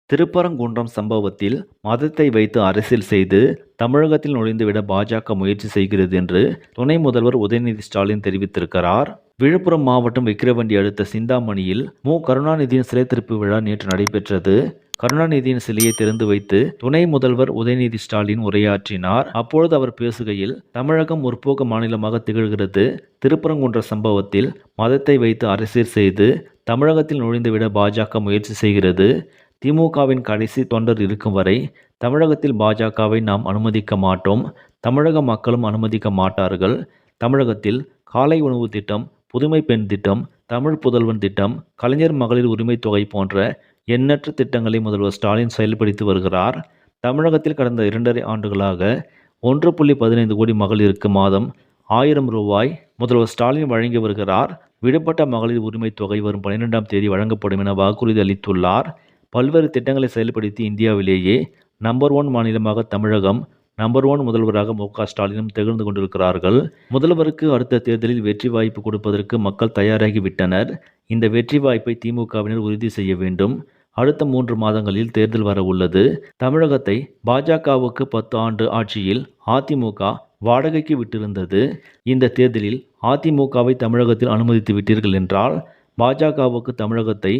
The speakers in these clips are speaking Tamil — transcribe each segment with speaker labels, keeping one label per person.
Speaker 1: திருப்பரங்குன்றம் சம்பவத்தில் மதத்தை வைத்து அரசியல் செய்து தமிழகத்தில் நுழைந்துவிட பாஜக முயற்சி செய்கிறது என்று துணை முதல்வர் உதயநிதி ஸ்டாலின் தெரிவித்திருக்கிறார். விழுப்புரம் மாவட்டம் விக்கிரவாண்டி அடுத்த சிந்தாமணியில் கருணாநிதியின் சிலை திறப்பு விழா நேற்று நடைபெற்றது. கருணாநிதியின் சிலையை திறந்து வைத்து துணை முதல்வர் உதயநிதி ஸ்டாலின் உரையாற்றினார். அப்பொழுது அவர் பேசுகையில், தமிழகம் முற்போக்கு மாநிலமாக திகழ்கிறது. திருப்பரங்குன்ற சம்பவத்தில் மதத்தை வைத்து அரசியல் செய்து தமிழகத்தில் நுழைந்துவிட பாஜக முயற்சி செய்கிறது. திமுகவின் கடைசி தொண்டர் இருக்கும் வரை தமிழகத்தில் பாஜகவை நாம் அனுமதிக்க மாட்டோம். தமிழக மக்களும் அனுமதிக்க மாட்டார்கள். தமிழகத்தில் காலை உணவு திட்டம், புதுமை பெண் திட்டம், தமிழ் புதல்வன் திட்டம், கலைஞர் மகளிர் உரிமை தொகை போன்ற எண்ணற்ற திட்டங்களை முதல்வர் ஸ்டாலின் செயல்படுத்தி வருகிறார். தமிழகத்தில் கடந்த 2.5 ஆண்டுகளாக 1.15 கோடி மகளிருக்கு மாதம் 1000 ரூபாய் முதல்வர் ஸ்டாலின் வழங்கி வருகிறார். விடுபட்ட மகளிர் உரிமை தொகை வரும் 12ஆம் தேதி வழங்கப்படும் என வாக்குறுதி அளித்துள்ளார். பல்வேறு திட்டங்களை செயல்படுத்தி இந்தியாவிலேயே நம்பர் 1 மாநிலமாக தமிழகம், நம்பர் 1 முதல்வராக ஸ்டாலினும் திகழ்ந்து கொண்டிருக்கிறார்கள். முதல்வருக்கு அடுத்த தேர்தலில் வெற்றி வாய்ப்பு கொடுப்பதற்கு மக்கள் தயாராகிவிட்டனர். இந்த வெற்றி வாய்ப்பை திமுகவினர் உறுதி செய்ய வேண்டும். அடுத்த 3 மாதங்களில் தேர்தல் வர உள்ளது. தமிழகத்தை பாஜகவுக்கு 10 ஆண்டு ஆட்சியில் அதிமுக வாடகைக்கு விட்டிருந்தது. இந்த தேர்தலில் அதிமுகவை தமிழகத்தில் அனுமதித்து விட்டீர்கள் என்றால் பாஜகவுக்கு தமிழகத்தை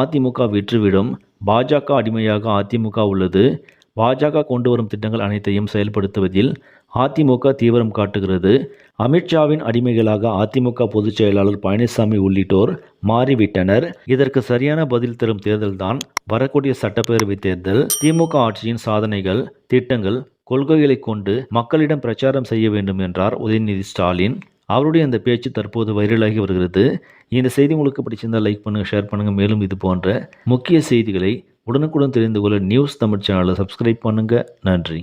Speaker 1: அதிமுக விற்றுவிடும். பாஜக அடிமையாக அதிமுக உள்ளது. பாஜக கொண்டு வரும் திட்டங்கள் அனைத்தையும் செயல்படுத்துவதில் அதிமுக தீவிரம் காட்டுகிறது. அமித்ஷாவின் அடிமைகளாக அதிமுக பொதுச் செயலாளர் பழனிசாமி உள்ளிட்டோர் மாறிவிட்டனர். இதற்கு சரியான பதில் தரும் தேர்தல்தான் வரக்கூடிய சட்டப்பேரவை தேர்தல். திமுக ஆட்சியின் சாதனைகள், திட்டங்கள், கொள்கைகளை கொண்டு மக்களிடம் பிரச்சாரம் செய்ய வேண்டும் என்றார் உதயநிதி ஸ்டாலின். அவருடைய அந்த பேச்சு தற்போது வைரலாகி வருகிறது. இந்த செய்தி உங்களுக்கு பிடிச்சிருந்தால் லைக் பண்ணுங்கள், ஷேர் பண்ணுங்கள். மேலும் இது போன்ற முக்கிய செய்திகளை உடனுக்குடன் தெரிந்து கொள்ள நியூஸ் தமிழ் சேனலை சப்ஸ்கிரைப் பண்ணுங்கள். நன்றி.